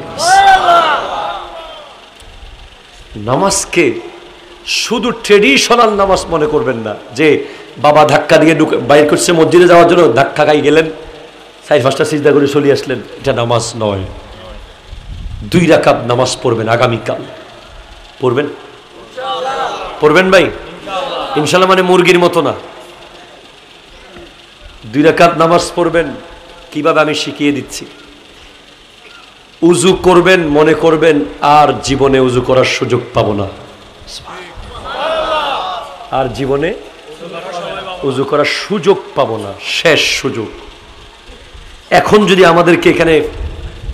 নামাজকে শুধু ট্রেডিশনাল নামাজ মনে করবেন না, যে বাবা ধাক্কা দিয়ে বাইর করছে মসজিদে যাওয়ার জন্য, ধাক্কা খাই গেলেন, 4-5টা সিজদা করে চলে আসলেন, এটা নামাজ নয়। 2 রাকাত নামাজ পড়বেন আগামীকাল। পড়বেন? পড়বেন ভাই? ইনশাল্লাহ। মানে মুরগির মতো না, 2 রাকাত নামাজ পড়বেন। কিভাবে আমি শিখিয়ে দিচ্ছি। উজু করবেন, মনে করবেন আর জীবনে উজু করার সুযোগ পাবো না, আর জীবনে উজু করার সুযোগ পাবো না, শেষ সুযোগ। এখন যদি আমাদেরকে এখানে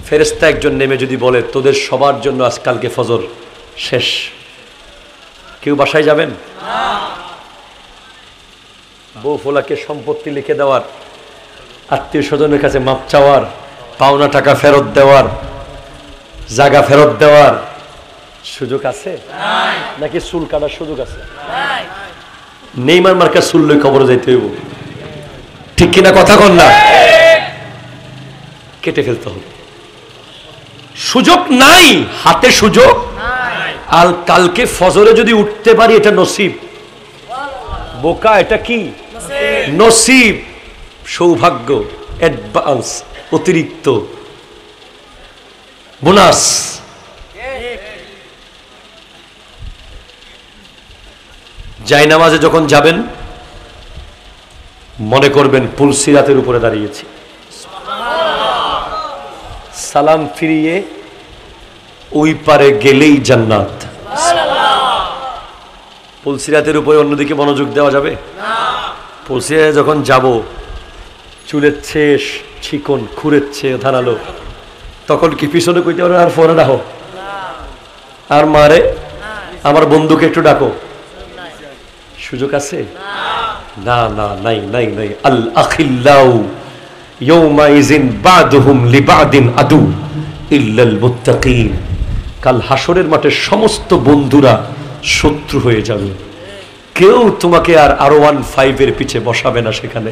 ফেরেশতা একজন নেমে যদি বলে তোদের সবার জন্য আজকালকে ফজর শেষ, কেউ বাসায় যাবেন? বউ ফোলাকে সম্পত্তি লিখে দেওয়ার, আত্মীয় স্বজনের কাছে মাপ চাওয়ার, পাওনা টাকা ফেরত দেওয়ার, জায়গা ফেরত দেওয়ার সুযোগ আছে নাকি চুল কাটার সুযোগ আছে? নেইমার মার্কা চুল লই কবরে যাইতে হইব, ঠিক কিনা কথা কন না? কেটে ফেলতে হবে, সুযোগ নাই, হাতে সুযোগ। আর কালকে ফজরে যদি উঠতে পারি এটা নসিব, বোকা এটা কি নসিব, সৌভাগ্য, অ্যাডভান্স, অতিরিক্ত বোনাস। জায়নামাজে যখন যাবেন মনে করবেন পুলসিরাতের উপরে দাঁড়িয়েছি, সালাম ফিরিয়ে ওই পারে গেলেই জান্নাত। পুলসিরাতের উপরে অন্যদিকে মনোযোগ দেওয়া যাবে? পুলসিরাতে যখন যাব, চুলের শেষ চিকন, খুরের চেয়ে ধারালো, তখন কি পিছনে কইতে পারো আর ফোনে ডাকো, আর মারে আমার বন্ধুকে একটু ডাকো, সুযোগ আছে? না না, নাই নাই নাই। আল আখিল্লাউ ইয়াউমাইযিন বাদুহুম লিবাদিন আদু ইল্লাল মুত্তাকিন। কাল হাসরের মাঠে সমস্ত বন্ধুরা শত্রু হয়ে যাবে, কেউ তোমাকে আর R15 এর পিছে বসাবে না, সেখানে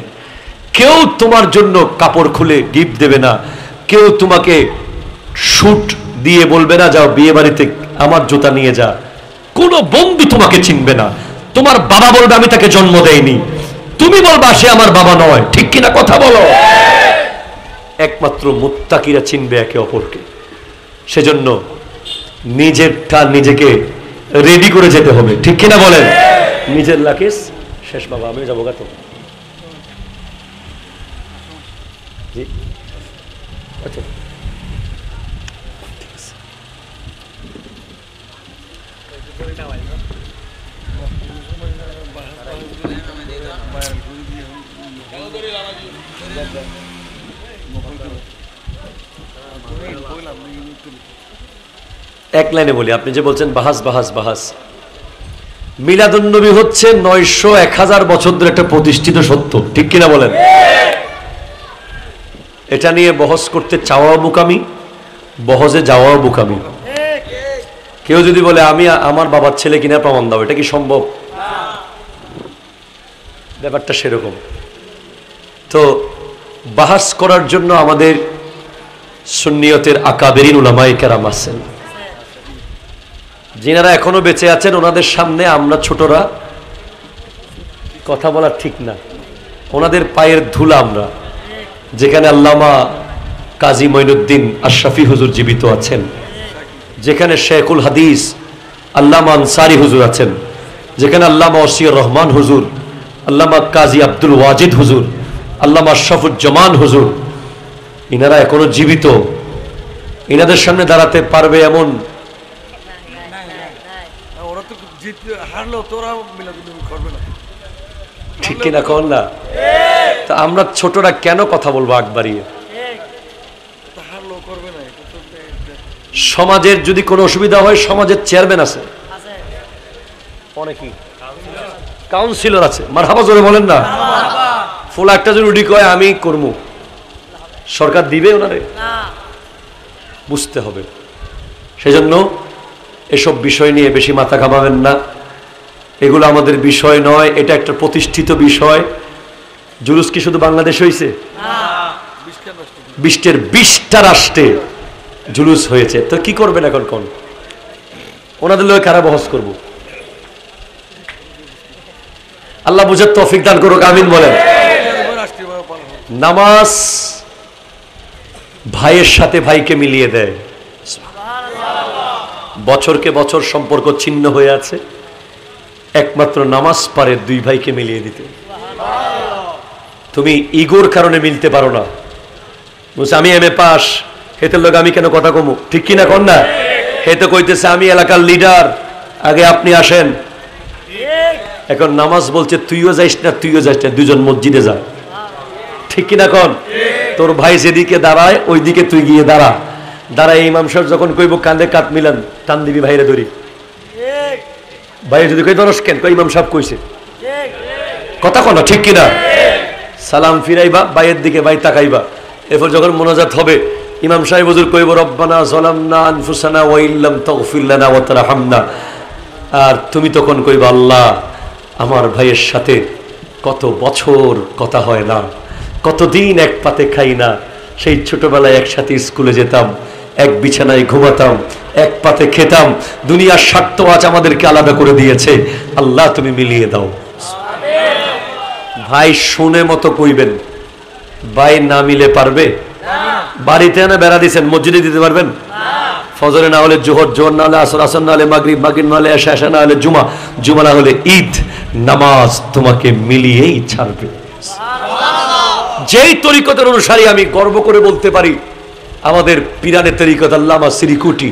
কেউ তোমার জন্য কাপড় খুলে গিফট দেবে না, কেউ তোমাকে শুট দিয়ে বলবে না যাও বিয়ে বাড়িতে আমার জুতা নিয়ে যা, কোনো বন্ধু তোমাকে চিনবে না। তোমার বাবা বলবে আমি তাকে জন্ম দেইনি, তুমি বলবা সে আমার বাবা নয়, ঠিক কিনা কথা বলো? একমাত্র মুত্তাকিরা চিনবে একে অপরকে। সেজন্য নিজেরটা নিজেকে রেডি করে যেতে হবে, ঠিক কিনা বলেন? নিজের লাকেশ শেষ। বাবা আমি যাবো গা তো, জি আচ্ছা এক লাইনে বলি, আপনি যে বলছেন বাহাস বাহাস বাহাস, মিলাদুন নবী হচ্ছে 900-1000 বছর ধরে একটা প্রতিষ্ঠিত সত্য, ঠিক কিনা বলেন? এটা নিয়ে বহস করতে চাওয়াও বোকামি, বহসে যাওয়াও বোকামি। কেউ যদি বলে আমি আমার বাবার ছেলে কিনা প্রমাণ দাও, এটা কি সম্ভব? ব্যাপারটা সেরকম। তো বাহাস করার জন্য আমাদের সুন্নিয়তের আকাবেরিন উলামায়ে কেরাম আছেন, যিনারা এখনো বেঁচে আছেন। ওনাদের সামনে আমরা ছোটরা কথা বলা ঠিক না, ওনাদের পায়ের ধুলা আমরা। যেখানে আল্লামা কাজী মঈনুদ্দিন আশরাফি হুজুর জীবিত আছেন, যেখানে শেখুল হাদিস আল্লামা আনসারী হুজুর আছেন, যেখানে আল্লামা ওসিউর রহমান হুজুর, আল্লামা কাজী আব্দুল ওয়াজিদ হুজুর, আল্লামা আশরাফুজ্জামান হুজুর, ইনারা এখনো জীবিত। ইনাদের সামনে দাঁড়াতে পারবে এমন ঠিক কিনা কন না? তা আমরা ছোটরা কেন কথা বলবো আগ বাড়িয়ে? সমাজের যদি কোনো অসুবিধা হয়, সমাজের চেয়ারম্যান আছে, অনেকেই কাউন্সিলর আছে, মারহাবা জোরে বলেন না। ফুল একটা যদি উডি কয় আমি করবো, সরকার দিবে ওনারে? বুঝতে হবে। সেজন্য এসব বিষয় নিয়ে বেশি মাথা ঘামাবেন না, এগুলো আমাদের বিষয় নয়, এটা একটা প্রতিষ্ঠিত বিষয়। জুলুস কি শুধু বাংলাদেশ হয়েছে? 20টা রাষ্ট্রে জুলুস হয়েছে। তো কি করবেন এখন? কোন ওনাদের লোক কারা বহস করব? আল্লাহ বুঝার তৌফিক দান করুক, আমিন বলেন। নামাজ ভাইয়ের সাথে ভাইকে মিলিয়ে দেয়। বছরকে বছর সম্পর্ক ছিন্ন হয়ে আছে, একমাত্র নামাজ পারে দুই ভাইকে মিলিয়ে দিতে। তুমি ইগোর কারণে মিলতে পারো না, বলছে আমি এমএ পাস, হেতের লোক আমি কেন কথা কমু, ঠিক কিনা কন না? হেতে কইতেছে আমি এলাকার লিডার, আগে আপনি আসেন। এখন নামাজ বলছে তুইও যাইস না, তুইও যাইস না, দুজন মসজিদে যা, ঠিক কিনা কন? তোর ভাই যেদিকে দাঁড়ায় ওই দিকে তুই গিয়ে দাঁড়া। দাঁড়ায় ইমাম সাহেব যখন কইব কাঁধে কাঁধ মিলান, টান দিবি ভাইরে ধরি। ভাই যদি কই দরস কেন, কই ইমাম সাহেব কইছে, কথা কন, ঠিক কিনা? সালাম ফিরাইবা, ভাইয়ের দিকে ভাই তাকাইবা। এরপর যখন মোনাজাত হবে, ইমাম সাহেব হুজুর কইব রব্বানা যালামনা আনফুসানা ওয়া ইল্লাম তাগফির লানা ওয়া তারহামনা। আর তুমি তখন কইবা আল্লাহ, আমার ভাইয়ের সাথে কত বছর কথা হয় না, কতদিন এক পাতে খাই না, সেই ছোটবেলায় একসাথে স্কুলে যেতাম, এক বিছানায় ঘুমাতাম, এক পাতে খেতাম, দুনিয়ার স্বার্থ আজ আমাদেরকে আলাদা করে দিয়েছে, আল্লাহ তুমি মিলিয়ে দাও। ভাই শুনে মতো কইবেন, ভাই না মিলে পারবে? বাড়িতে এনে বেড়া দিচ্ছেন, মসজিদে দিতে পারবেন? ফজরে না হলে জোহর, জোহর না হলে আসর, আসর না হলে মাগরিব, মাগরিব না হলে এশা, এশা না হলে জুমা, জুমা না হলে ঈদ, নামাজ তোমাকে মিলিয়েই ছাড়বে। যেই তরিকতের অনুসারী আমি গর্ব করে বলতে পারি, আমাদের পিরানের তরিকত আল্লামা সিরিকুটি,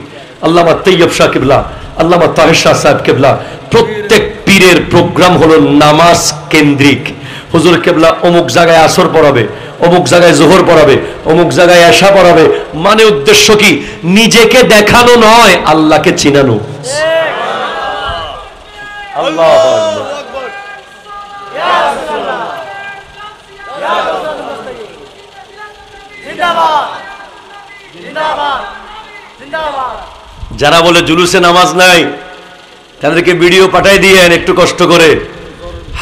আল্লামা তৈয়ব শাহ কিবলা, আল্লামা তাহের শাহ সাহেব কিবলা, প্রত্যেক পীরের প্রোগ্রাম হলো নামাজ কেন্দ্রিক। হুজুর কেবলা অমুক জায়গায় আসর পড়াবে, অমুক জায়গায় জোহর পড়াবে, অমুক জায়গায় এশা পড়াবে, মানে উদ্দেশ্য কি? নিজেকে দেখানো নয়, আল্লাহকে চিনানো। আল্লাহু আকবার। যারা বলে জুলুসে নামাজ নাই, তাদেরকে ভিডিও পাঠাই দিয়েন একটু কষ্ট করে।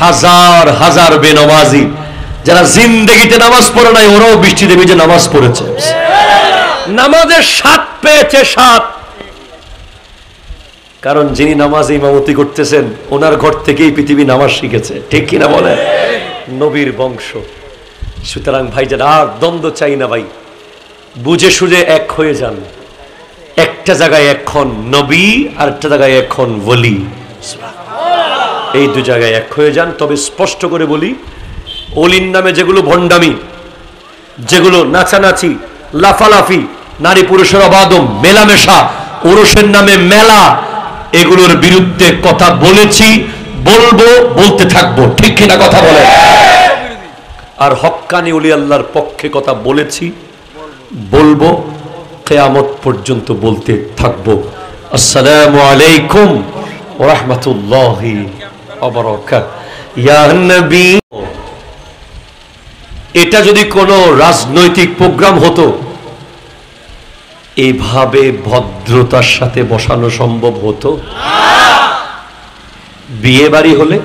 হাজার হাজার বেনামাজি যারা জিন্দেগিতে নামাজ পড়ে নাই, ওরাও বৃষ্টি দেবী যে নামাজ পড়েছে, নামাজের স্বাদ পেয়েছে, স্বাদ। কারণ যিনি নামাজ ইমামতি করতেছেন, ওনার ঘর থেকেই পৃথিবী নামাজ শিখেছে, ঠিক কিনা বলেন? নবীর বংশ। সুতরাং ভাই যারা, আর দ্বন্দ্ব চাই না ভাই, বুঝে সুঝে এক হয়ে যান। একটা জায়গায় এখন নবী, আর একটা জায়গায় এখন ওলি, এই দু জায়গায় এক হয়ে যান। তবে স্পষ্ট করে বলি, অলির নামে যেগুলো ভণ্ডামি, যেগুলো নাচানাচি, লাফালাফি, নারী পুরুষের অবাদম, মেলামেশা, ওরসের নামে মেলা, এগুলোর বিরুদ্ধে কথা বলেছি, বলবো, বলতে থাকবো, ঠিক কিনা কথা বলে? আর হক্কানি ওলি আল্লাহর পক্ষে কথা বলেছি, বলবো, কিয়ামত পর্যন্ত বলতে থাকবো। আসসালামু আলাইকুম ওয়া রাহমাতুল্লাহি ওয়া বারাকাতুহু। ইয়া নবী, এটা যদি কোনো রাজনৈতিক প্রোগ্রাম হতো, এইভাবে ভদ্রতার সাথে বসানো সম্ভব হতো? বিয়ে বাড়ি হলে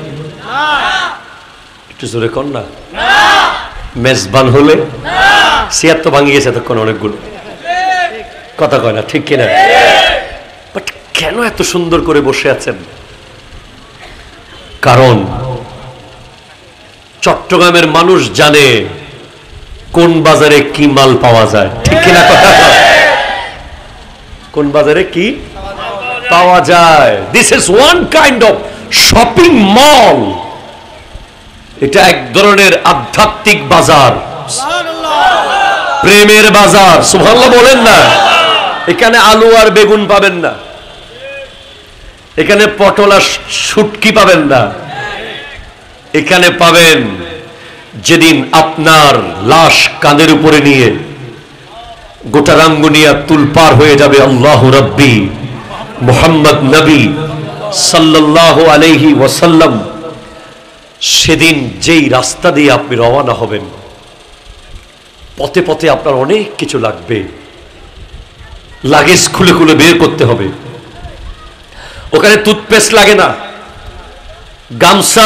একটু জোরে কর না, মেজবান হলে, সিয়ার তো ভাঙিয়ে গেছে তখন অনেকগুলো, কথা কয় না, ঠিক কিনা? বাট কেন এত সুন্দর করে বসে আছেন? কারণ চট্টগ্রামের মানুষ জানে কোন বাজারে কি মাল পাওয়া যায়, ঠিক কিনা কথা? কোন বাজারে কি পাওয়া যায়। This is one kind of shopping mall. এটা এক ধরনের আধ্যাত্মিক বাজার, প্রেমের বাজার। সুবহানাল্লাহ বলেন না? এখানে আলু আর বেগুন পাবেন না, এখানে পটল আর শুটকি পাবেন না, এখানে পাবেন যেদিন আপনার লাশ কাঁধের উপরে নিয়ে গোটা রাঙ্গুনিয়া তুলপার হয়ে যাবে, আল্লাহু রাব্বি মুহাম্মদ নবী সাল্লাল্লাহু আলাইহি ওয়াসাল্লাম, সেদিন যেই রাস্তা দিয়ে আপনি রওনা হবেন, পথে পথে আপনার অনেক কিছু লাগবে, লাগেজ খুলে খুলে বের করতে হবে। ওখানে টুথপেস্ট লাগে না, গামছা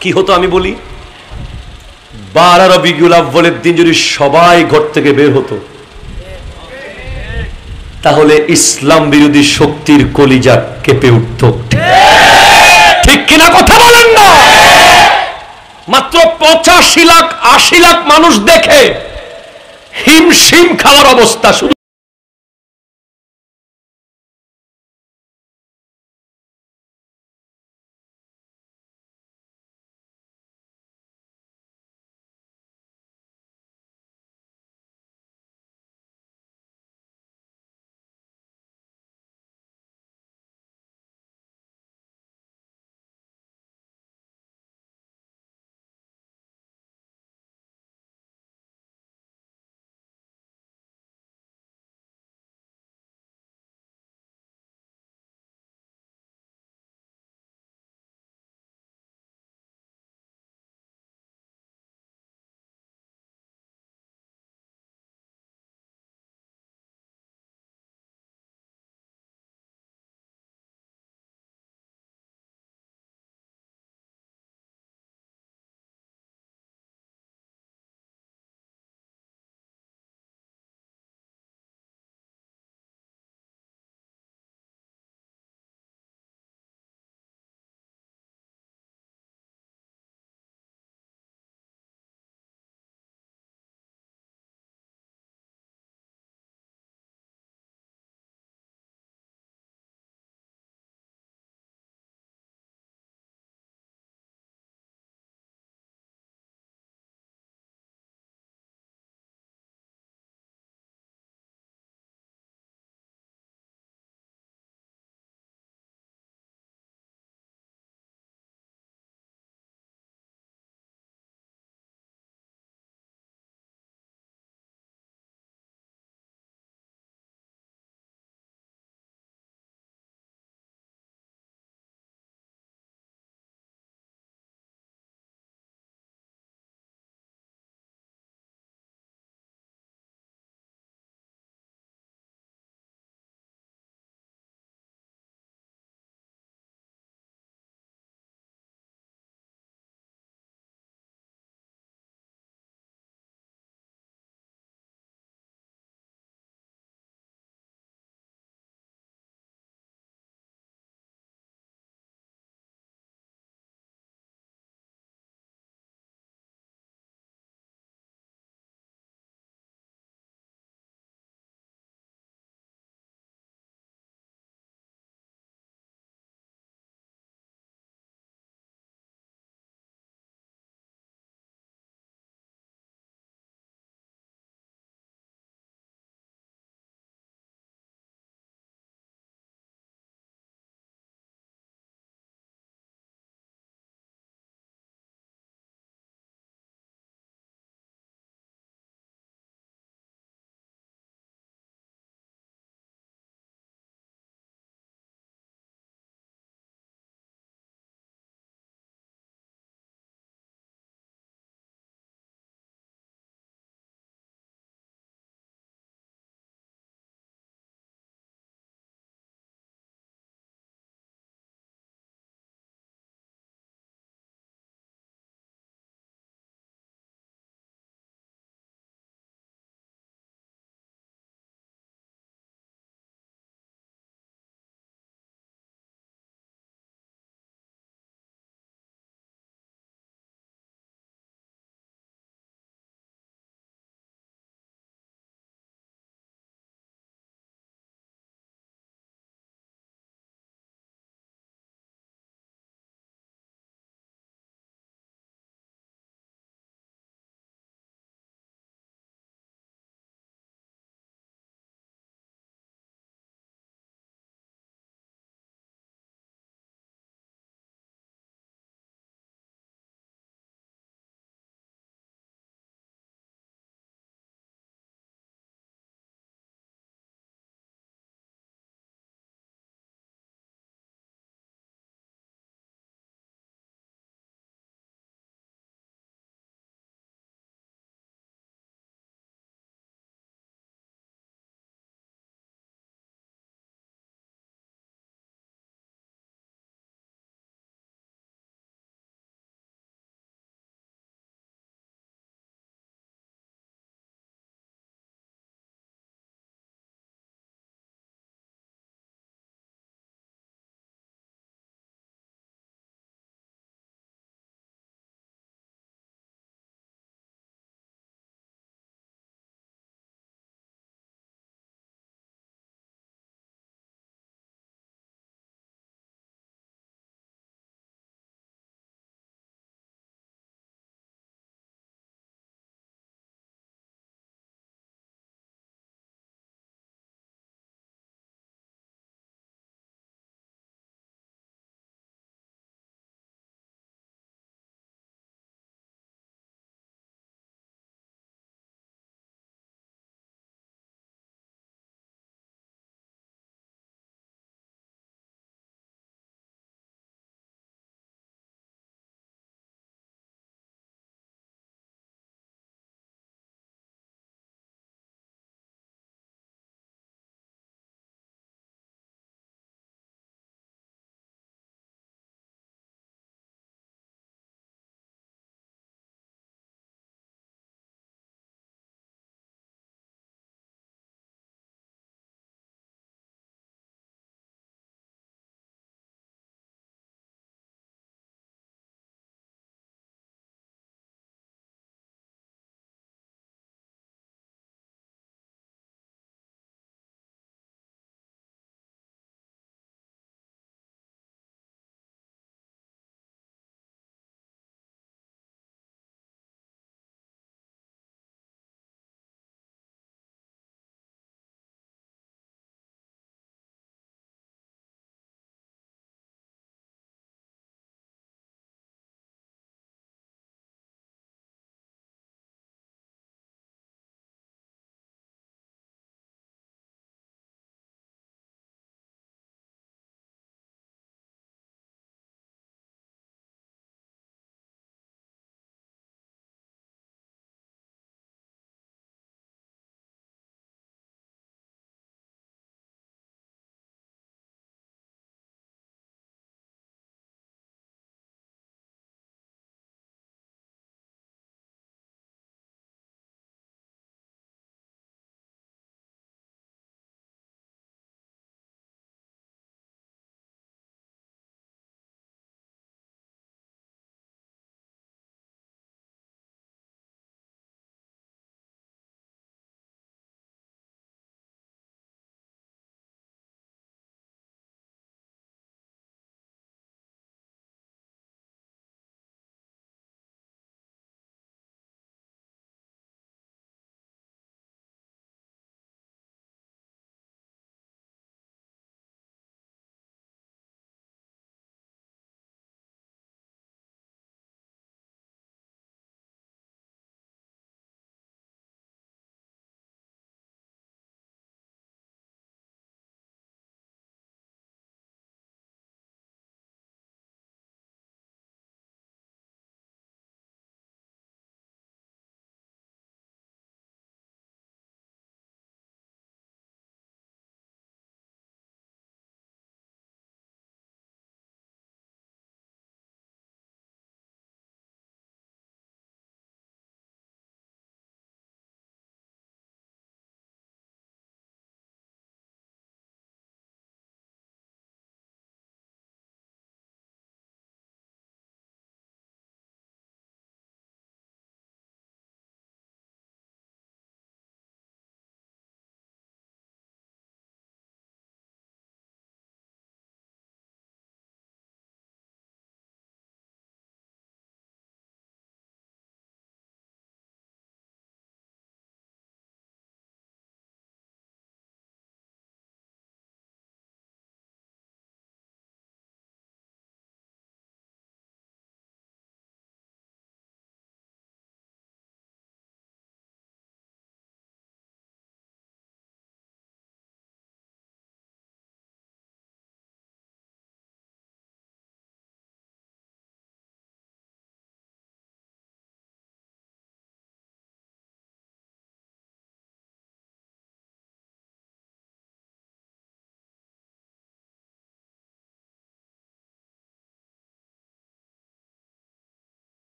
কি হতো আমি বলি, 12 রবিউল আউয়ালের দিন যদি সবাই ঘর থেকে বের হতো, তাহলে ইসলাম বিরোধী শক্তির কলিজা কেঁপে উঠত। ঠিক কিনা কথা বলেন না? মাত্র 85 লাখ 80 লাখ মানুষ দেখে হিমশিম খাওয়ার অবস্থা। শুধু